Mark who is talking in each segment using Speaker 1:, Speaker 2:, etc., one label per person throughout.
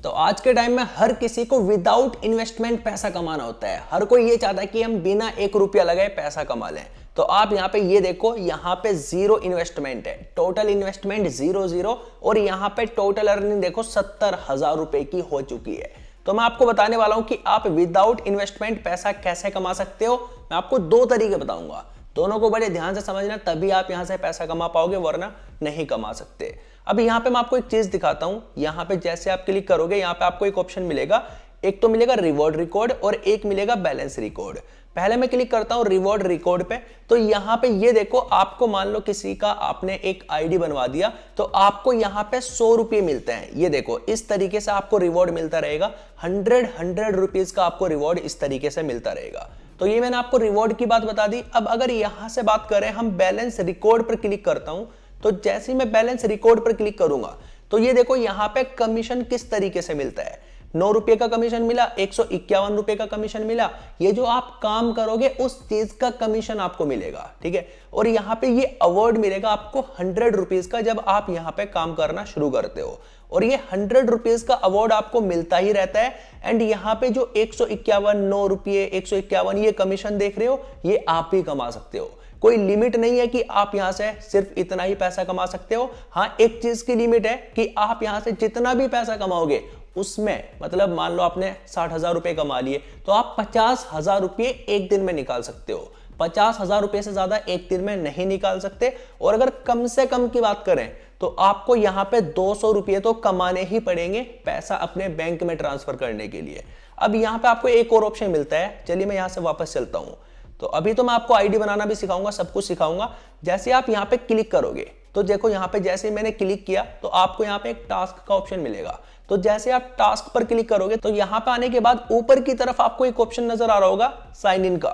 Speaker 1: तो आज के टाइम में हर किसी को विदाउट इन्वेस्टमेंट पैसा कमाना होता है। हर कोई ये चाहता है कि हम बिना 1 रुपया लगाए पैसा कमा लें। तो आप यहाँ पे ये देखो, यहाँ पे जीरो इन्वेस्टमेंट है, टोटल इन्वेस्टमेंट जीरो जीरो, और यहाँ पे टोटल अर्निंग देखो 70,000 रुपए की हो चुकी है। तो मैं आपको बताने वाला हूं कि आप विदाउट इन्वेस्टमेंट पैसा कैसे कमा सकते हो। मैं आपको दो तरीके बताऊंगा, दोनों को बड़े ध्यान से समझना, तभी आप यहां से पैसा कमा पाओगे, वरना नहीं कमा सकते। अब यहां पे मैं आपको एक चीज दिखाता हूं। यहां पे जैसे आप क्लिक करोगे, यहां पे आपको एक ऑप्शन मिलेगा, एक तो मिलेगा रिवॉर्ड रिकॉर्ड और एक मिलेगा बैलेंस रिकॉर्ड। पहले मैं क्लिक करता हूं रिवॉर्ड रिकॉर्ड पे। तो यहां पे ये देखो, आपको मान लो किसी का आपने एक आईडी बनवा दिया, तो आपको यहां पे 100 रुपये मिलते हैं। ये देखो, इस तरीके से आपको रिवॉर्ड मिलता रहेगा। 100 रुपीज का आपको रिवॉर्ड इस तरीके से मिलता रहेगा। तो ये मैंने आपको रिवॉर्ड की बात बता दी। अब अगर यहां से बात करें, हम बैलेंस रिकॉर्ड पर क्लिक करता हूं, तो जैसे ही मैं बैलेंस रिकॉर्ड पर क्लिक करूंगा, तो ये देखो यहां पे कमीशन किस तरीके से मिलता है। 9 रुपए का कमीशन मिला, 151 रुपए का कमीशन मिला। ये जो आप काम करोगे उस चीज का कमीशन आपको मिलेगा, ठीक है। और यहाँ पे ये अवार्ड मिलेगा आपको 100 रुपीज का, जब आप यहाँ पे काम करना शुरू करते हो। और ये 100 रुपीज का अवार्ड आपको मिलता ही रहता है। एंड यहाँ पे जो 151, 9 रुपये, 151 ये कमीशन देख रहे हो, ये आप ही कमा सकते हो। कोई लिमिट नहीं है कि आप यहां से सिर्फ इतना ही पैसा कमा सकते हो। हाँ, एक चीज की लिमिट है कि आप यहां से जितना भी पैसा कमाओगे उसमें, मतलब मान लो आपने 60,000 रुपए कमा लिए, तो आप 50,000 रुपये एक दिन में निकाल सकते हो। 50,000 रुपए से ज्यादा एक दिन में नहीं निकाल सकते। और अगर कम से कम की बात करें, तो आपको यहां पे 200 रुपये तो कमाने ही पड़ेंगे पैसा अपने बैंक में ट्रांसफर करने के लिए। अब यहां पे आपको एक और ऑप्शन मिलता है। चलिए मैं यहां से वापस चलता हूं। तो अभी तो मैं आपको आईडी बनाना भी सिखाऊंगा, सब कुछ सिखाऊंगा। जैसे आप यहां पे क्लिक करोगे, तो देखो यहां पे जैसे ही मैंने क्लिक किया, तो आपको यहां पे एक टास्क का ऑप्शन मिलेगा। तो जैसे आप टास्क पर क्लिक करोगे, तो यहां पे आने के बाद ऊपर की तरफ आपको एक ऑप्शन नजर आ रहा होगा, साइन इन का।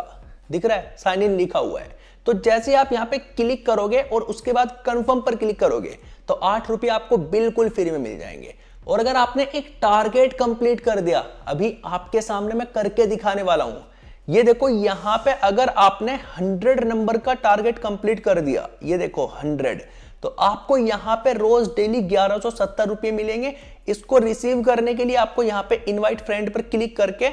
Speaker 1: दिख रहा है, साइन इन लिखा हुआ है। तो जैसे आप यहां पे क्लिक करोगे और उसके बाद कंफर्म पर क्लिक करोगे, तो 8 रुपये आपको बिल्कुल फ्री में मिल जाएंगे। और अगर आपने एक टारगेट कंप्लीट कर दिया, अभी आपके सामने मैं करके दिखाने वाला हूं। ये देखो, यहां पे अगर आपने 100 नंबर का टारगेट कंप्लीट कर दिया, ये देखो 100, तो आपको यहां पे रोज डेली 1170 रुपये मिलेंगे। इसको रिसीव करने के लिए आपको यहां पे इनवाइट फ्रेंड पर क्लिक करके,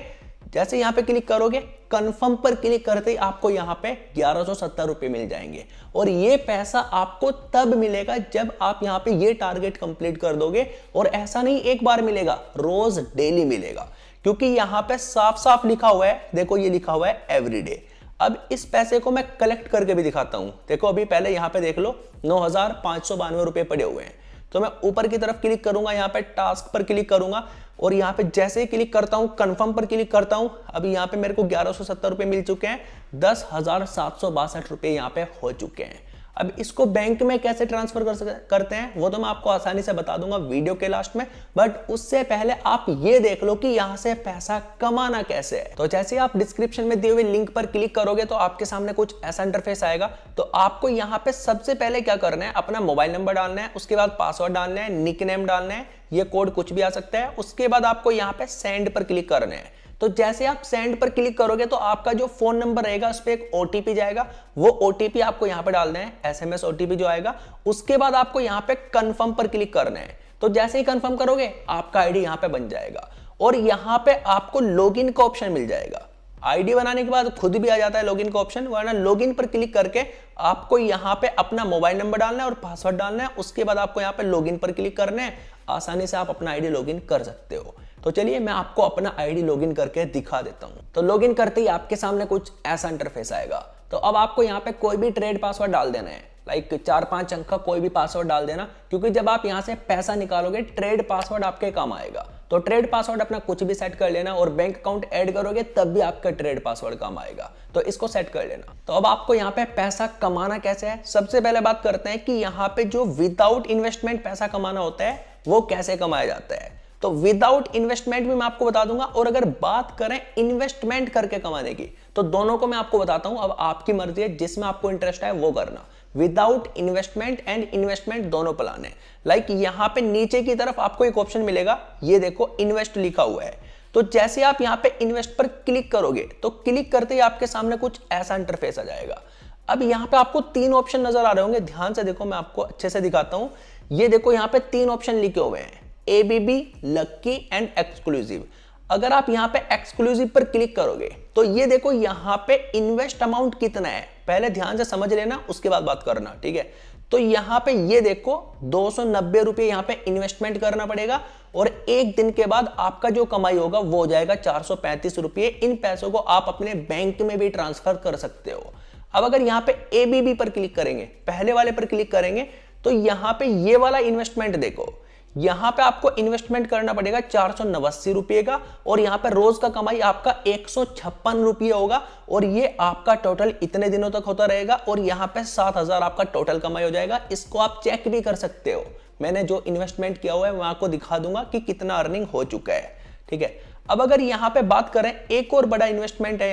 Speaker 1: जैसे यहां पे क्लिक करोगे, कंफर्म पर क्लिक करते ही आपको यहां पे 1170 रुपये मिल जाएंगे। और ये पैसा आपको तब मिलेगा जब आप यहां पे ये टारगेट कंप्लीट कर दोगे। और ऐसा नहीं एक बार मिलेगा, रोज डेली मिलेगा, क्योंकि यहां पे साफ साफ लिखा हुआ है। देखो ये लिखा हुआ है एवरीडे। अब इस पैसे को मैं कलेक्ट करके भी दिखाता हूं। देखो अभी पहले यहां पे देख लो, 9,592 रुपए पड़े हुए हैं। तो मैं ऊपर की तरफ क्लिक करूंगा, यहां पे टास्क पर क्लिक करूंगा, और यहां पे जैसे ही क्लिक करता हूं, कंफर्म पर क्लिक करता हूं, अभी यहां पे मेरे को 1170 रुपए मिल चुके हैं। 10,762 रुपए यहां पे हो चुके हैं। अब इसको बैंक में कैसे ट्रांसफर करते हैं, वो तो मैं आपको आसानी से बता दूंगा वीडियो के लास्ट में। बट उससे पहले आप ये देख लो कि यहां से पैसा कमाना कैसे है। तो जैसे आप डिस्क्रिप्शन में दिए हुए लिंक पर क्लिक करोगे, तो आपके सामने कुछ ऐसा इंटरफेस आएगा। तो आपको यहां पे सबसे पहले क्या करना है, अपना मोबाइल नंबर डालना है, उसके बाद पासवर्ड डालना है, निक नेम डालना है, ये कोड कुछ भी आ सकता है। उसके बाद आपको यहां पे सेंड पर क्लिक करना है। तो जैसे आप सेंड पर क्लिक करोगे, तो आपका जो फोन नंबर रहेगा उस पर एक ओटीपी जाएगा। वो ओटीपी आपको यहां पे डालना है, एसएमएस ओटीपी जो आएगा। उसके बाद आपको यहां पे कंफर्म पर क्लिक करना है। तो जैसे ही कंफर्म करोगे, आपका आईडी यहां पे बन जाएगा। और यहां पे आपको लॉगिन का ऑप्शन मिल जाएगा। आईडी बनाने के बाद खुद भी आ जाता है लॉगिन का ऑप्शन, वरना लॉगिन पर क्लिक करके आपको यहां पे अपना मोबाइल नंबर डालना है और पासवर्ड डालना है। उसके बाद आपको यहां पे लॉगिन पर क्लिक करना है। आसानी से आप अपना आईडी लॉगिन कर सकते हो। तो चलिए मैं आपको अपना आईडी लॉगिन करके दिखा देता हूं। तो लॉगिन करते ही आपके सामने कुछ ऐसा इंटरफेस आएगा। तो अब आपको यहां पे कोई भी ट्रेड पासवर्ड डाल देना है, लाइक 4-5 अंक का कोई भी पासवर्ड डाल देना, क्योंकि जब आप यहां से पैसा निकालोगे, ट्रेड पासवर्ड आपके काम आएगा। तो ट्रेड पासवर्ड अपना कुछ भी सेट कर लेना, और बैंक अकाउंट ऐड करोगे तब भी आपका ट्रेड पासवर्ड काम आएगा। तो इसको सेट कर लेना। तो अब आपको यहाँ पे पैसा कमाना कैसे है, सबसे पहले बात करते हैं कि यहाँ पे जो विदाउट इन्वेस्टमेंट पैसा कमाना होता है, वो कैसे कमाया जाता है। तो विदाउट इन्वेस्टमेंट भी मैं आपको बता दूंगा, और अगर बात करें इन्वेस्टमेंट करके कमाने की, तो दोनों को मैं आपको बताता हूं। अब आपकी मर्जी है, जिसमें आपको इंटरेस्ट है वो करना। विदाउट इन्वेस्टमेंट एंड इन्वेस्टमेंट दोनों प्लान है। लाइक यहां पे नीचे की तरफ आपको एक ऑप्शन मिलेगा, ये देखो इन्वेस्ट लिखा हुआ है। तो जैसे आप यहां पे इन्वेस्ट पर क्लिक करोगे, तो क्लिक करते ही आपके सामने कुछ ऐसा इंटरफेस आ जाएगा। अब यहां पे आपको 3 ऑप्शन नजर आ रहे होंगे, ध्यान से देखो, मैं आपको अच्छे से दिखाता हूं। ये देखो यहां पे 3 ऑप्शन लिखे हुए हैं। ABB, lucky and exclusive. अगर आप यहाँ पे एक्सक्लूसिव पर क्लिक करोगे तो ये देखो यहाँ पे इन्वेस्ट अमाउंट कितना है, पहले ध्यान से समझ लेना उसके बाद बात करना, ठीक है। तो यहाँ पे ये देखो 290 रुपये यहाँ पे इन्वेस्टमेंट करना पड़ेगा और एक दिन के बाद आपका जो कमाई होगा वो हो जाएगा 435 रुपये। इन पैसों को आप अपने बैंक में भी ट्रांसफर कर सकते हो। अब अगर यहाँ पे ABB पर क्लिक करेंगे, पहले वाले पर क्लिक करेंगे तो यहाँ पे ये वाला इन्वेस्टमेंट देखो, यहां पे आपको इन्वेस्टमेंट करना पड़ेगा 489 रुपये का और यहां पे रोज का कमाई आपका 156 रुपये होगा और ये आपका टोटल इतने दिनों तक होता रहेगा और यहां पे 7000 आपका टोटल कमाई हो जाएगा। इसको आप चेक भी कर सकते हो, मैंने जो इन्वेस्टमेंट किया हुआ है मैं आपको दिखा दूंगा कि कितना अर्निंग हो चुका है, ठीक है। अब अगर यहाँ पे बात करें, एक और बड़ा इन्वेस्टमेंट है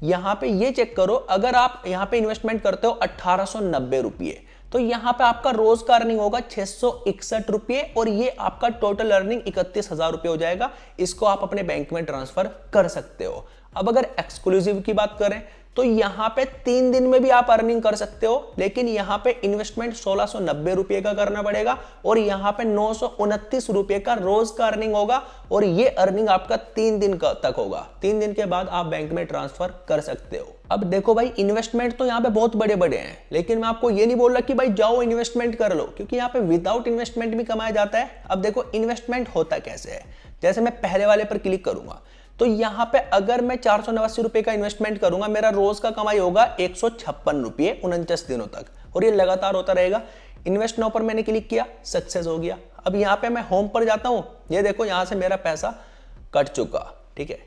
Speaker 1: यहाँ पे ये चेक करो, अगर आप यहाँ पे इन्वेस्टमेंट करते हो 1890 रुपये तो यहां पे आपका रोज का अर्निंग होगा 661 रुपये और ये आपका टोटल अर्निंग 31,000 रुपये हो जाएगा। इसको आप अपने बैंक में ट्रांसफर कर सकते हो। अब अगर एक्सक्लूसिव की बात करें तो यहां पे 3 दिन में भी आप अर्निंग कर सकते हो, लेकिन यहां पे इन्वेस्टमेंट 1690 रुपये का करना पड़ेगा और यहां पे 929 रुपये का रोज का अर्निंग होगा और ये अर्निंग आपका 3 दिन तक होगा। 3 दिन के बाद आप बैंक में ट्रांसफर कर सकते हो। अब देखो भाई, इन्वेस्टमेंट तो यहाँ पे बहुत बड़े बड़े हैं, लेकिन मैं आपको ये नहीं बोल रहा कि भाई जाओ इन्वेस्टमेंट कर लो, क्योंकि यहाँ पे विदाउट इन्वेस्टमेंट भी कमाया जाता है। अब देखो इन्वेस्टमेंट होता कैसे है, जैसे मैं पहले वाले पर क्लिक करूंगा तो यहाँ पे अगर मैं 489 रुपये का इन्वेस्टमेंट करूंगा, मेरा रोज का कमाई होगा 156 रुपये 49 दिनों तक और ये लगातार होता रहेगा। इन्वेस्ट नाउ पर मैंने क्लिक किया, सक्सेस हो गया। अब यहाँ पे मैं होम पर जाता हूँ, ये देखो यहाँ से मेरा पैसा कट चुका, ठीक है,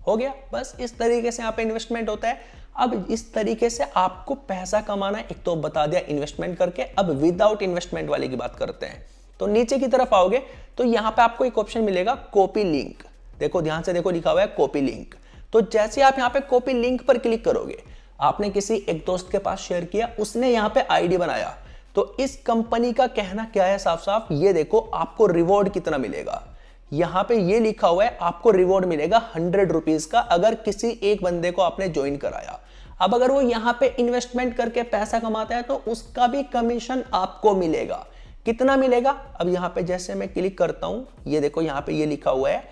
Speaker 1: हो गया। बस इस तरीके से यहाँ पे इन्वेस्टमेंट होता है। अब इस तरीके से आपको पैसा कमाना एक तो बता दिया इन्वेस्टमेंट करके। अब विदाउट इन्वेस्टमेंट वाले की बात करते हैं। तो नीचे की तरफ आओगे तो यहाँ पे आपको एक ऑप्शन मिलेगा कॉपी लिंक। देखो ध्यान से देखो, लिखा हुआ है कॉपी लिंक। तो जैसे आप यहाँ पे कॉपी लिंक पर क्लिक करोगे, आपने किसी एक दोस्त के पास शेयर किया, उसने यहाँ पे आईडी बनाया, तो इस कंपनी का कहना क्या है साफ साफ, ये देखो आपको रिवॉर्ड कितना मिलेगा। यहाँ पे ये लिखा हुआ है आपको रिवॉर्ड मिलेगा 100 रुपीज का अगर किसी एक बंदे को आपने ज्वाइन कराया। अब अगर वो यहाँ पे इन्वेस्टमेंट करके पैसा कमाता है तो उसका भी कमीशन आपको मिलेगा। कितना मिलेगा? अब यहाँ पे जैसे मैं क्लिक करता हूं, ये देखो यहाँ पे ये लिखा हुआ है,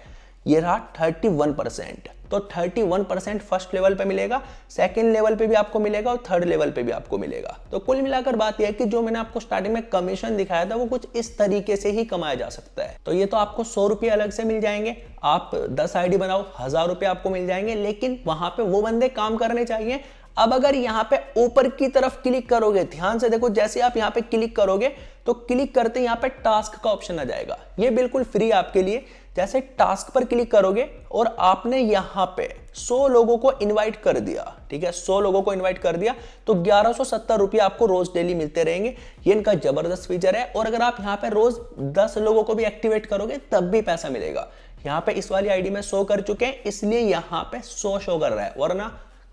Speaker 1: ये रहा 31%। तो 31% फर्स्ट लेवल पे मिलेगा, सेकंड लेवल पे भी आपको मिलेगा और थर्ड लेवल पे भी आपको मिलेगा। तो कुल मिलाकर बात यह है कि जो मैंने आपको स्टार्टिंग में कमीशन दिखाया था वो कुछ इस तरीके से ही कमाया जा सकता है। तो ये तो आपको 100 रुपये अलग से मिल जाएंगे, आप 10 आईडी बनाओ 1000 रुपये आपको मिल जाएंगे, लेकिन वहां पे वो बंदे काम करने चाहिए। अब अगर यहाँ पे ऊपर की तरफ क्लिक करोगे, ध्यान से देखो, जैसे आप यहाँ पे क्लिक करोगे तो क्लिक करते यहाँ पे टास्क का ऑप्शन आ जाएगा। ये बिल्कुल फ्री आपके लिए। जैसे टास्क पर क्लिक करोगे और आपने यहाँ पे 100 लोगों को इनवाइट कर दिया, ठीक है, 100 लोगों को इनवाइट कर दिया तो 1170 रुपये आपको रोज डेली मिलते रहेंगे। ये इनका जबरदस्त फीचर है। और अगर आप यहाँ पे रोज 10 लोगों को भी एक्टिवेट करोगे तब भी पैसा मिलेगा। यहाँ पे इस वाली आईडी में 100 कर चुके हैं, इसलिए यहाँ पे 100 शो कर रहा है, वरना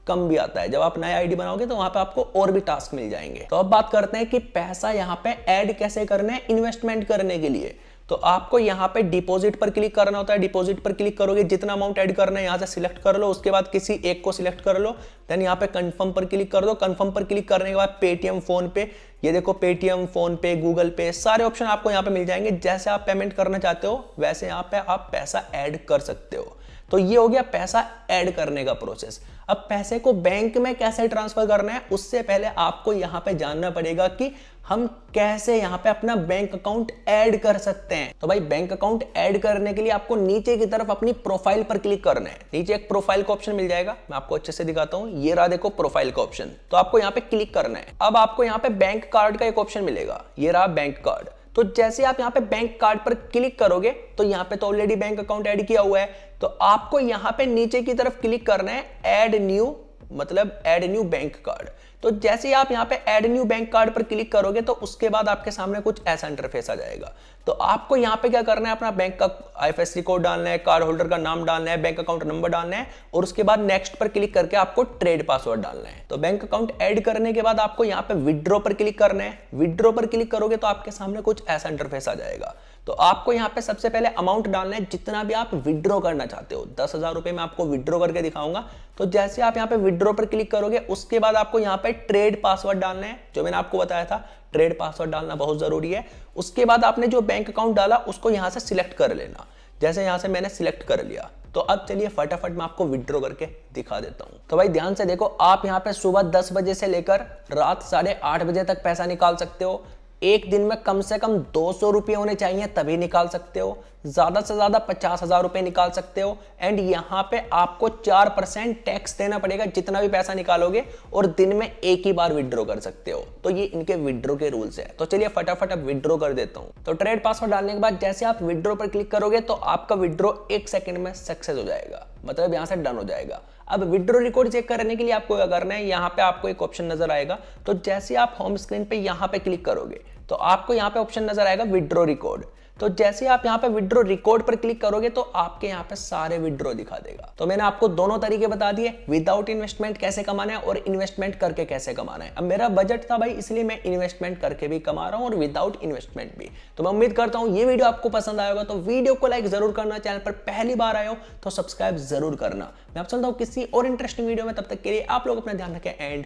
Speaker 1: कम भी आता है। जब आप नया आईडी बनाओगे तो वहां पे आपको और भी टास्क मिल जाएंगे। तो अब बात करते हैं कि पैसा यहाँ पे ऐड कैसे करना है इन्वेस्टमेंट करने के लिए। तो आपको यहाँ पे डिपॉजिट पर क्लिक करना होता है। डिपॉजिट पर क्लिक करोगे, जितना अमाउंट ऐड करना है यहाँ से सिलेक्ट कर लो, उसके बाद किसी एक को सिलेक्ट कर लो, देन यहाँ पे कंफर्म पर क्लिक कर दो। कंफर्म पर क्लिक करने के बाद पेटीएम, फोन पे, ये देखो पेटीएम, फोन पे, गूगल पे, सारे ऑप्शन आपको यहाँ पे मिल जाएंगे। जैसे आप पेमेंट करना चाहते हो वैसे यहाँ पे आप पैसा ऐड कर सकते हो। तो ये हो गया पैसा ऐड करने का प्रोसेस। अब पैसे को बैंक में कैसे ट्रांसफर करना है, उससे पहले आपको यहाँ पे जानना पड़ेगा कि हम कैसे यहाँ पे अपना बैंक अकाउंट ऐड कर सकते हैं। तो भाई बैंक अकाउंट ऐड करने के लिए आपको नीचे की तरफ अपनी प्रोफाइल पर क्लिक करना है। नीचे एक प्रोफाइल का ऑप्शन मिल जाएगा, मैं आपको अच्छे से दिखाता हूँ। ये रहा देखो प्रोफाइल का ऑप्शन, तो आपको यहाँ पे क्लिक करना है। अब आपको यहाँ पे बैंक कार्ड का एक ऑप्शन मिलेगा, ये रहा बैंक कार्ड। तो जैसे आप यहाँ पे बैंक कार्ड पर क्लिक करोगे तो यहाँ पे तो ऑलरेडी बैंक अकाउंट ऐड किया हुआ है, तो आपको यहाँ पे नीचे की तरफ क्लिक करना है ऐड न्यू, मतलब ऐड न्यू बैंक कार्ड। तो जैसे ही आप यहाँ पे ऐड न्यू बैंक कार्ड पर क्लिक करोगे तो उसके बाद आपके सामने कुछ ऐसा इंटरफेस आ जाएगा। तो आपको यहाँ पे क्या करना है, अपना बैंक का IFSC कोड डालना है, कार्ड होल्डर का नाम डालना है, बैंक अकाउंट नंबर डालना है और उसके बाद नेक्स्ट पर क्लिक करके आपको ट्रेड पासवर्ड डालना है। तो बैंक अकाउंट ऐड करने के बाद आपको यहाँ पे विड्रॉ पर क्लिक करना है। विड्रॉ पर क्लिक करोगे तो आपके सामने कुछ ऐसा इंटरफेस आ जाएगा। तो आपको यहाँ पे सबसे पहले अमाउंट डालना है जितना भी आप विड्रॉ करना चाहते हो। 10,000 रुपए मैं आपको विड्रॉ करके दिखाऊंगा। तो जैसे आप यहाँ पे विड्रॉ पर क्लिक करोगे उसके बाद आपको यहाँ पे ट्रेड पासवर्ड डालना है, जो मैंने आपको बताया था ट्रेड पासवर्ड डालना बहुत जरूरी है। उसके बाद आपने जो बैंक अकाउंट डाला उसको यहाँ से सिलेक्ट कर लेना। जैसे यहाँ से मैंने सिलेक्ट कर लिया, तो अब चलिए फटाफट मैं आपको विड्रॉ करके दिखा देता हूं। तो भाई ध्यान से देखो, आप यहाँ पे सुबह 10 बजे से लेकर रात 8:30 बजे तक पैसा निकाल सकते हो। एक दिन में कम से कम 200 रुपये होने चाहिए तभी निकाल सकते हो। ज्यादा से ज्यादा 50,000 रुपए निकाल सकते हो। एंड यहाँ पे आपको 4% टैक्स देना पड़ेगा जितना भी पैसा निकालोगे, और दिन में एक ही बार विड्रॉ कर सकते हो। तो ये इनके विड्रॉ के रूल्स है। तो चलिए फटाफट अब विड्रॉ कर देता हूं। तो ट्रेड पासवर्ड डालने के बाद जैसे आप विड्रॉ पर क्लिक करोगे तो आपका विड्रॉ 1 सेकंड में सक्सेस हो जाएगा, मतलब यहां से डन हो जाएगा। अब विड्रॉ रिकॉर्ड चेक करने के लिए आपको क्या करना है, यहाँ पे आपको एक ऑप्शन नजर आएगा। तो जैसे आप होम स्क्रीन पे यहाँ पे क्लिक करोगे तो आपको यहाँ पे ऑप्शन नजर आएगा विड्रॉ रिकॉर्ड। तो जैसे आप यहाँ पे विड्रॉ रिकॉर्ड पर क्लिक करोगे तो आपके यहाँ पे सारे विड्रॉ दिखा देगा। तो मैंने आपको दोनों तरीके बता दिए, विदाउट इन्वेस्टमेंट कैसे कमाना है और इन्वेस्टमेंट करके कैसे कमाना है। अब मेरा बजट था भाई, इसलिए मैं इन्वेस्टमेंट करके भी कमा रहा हूँ और विदाउट इन्वेस्टमेंट भी। तो मैं उम्मीद करता हूँ ये वीडियो आपको पसंद आएगा। तो वीडियो को लाइक जरूर करना, चैनल पर पहली बार आए हो तो सब्सक्राइब जरूर करना। मैं आप चलता हूँ किसी और इंटरेस्टिंग वीडियो में, तब तक के लिए आप लोग अपना ध्यान रखें एंड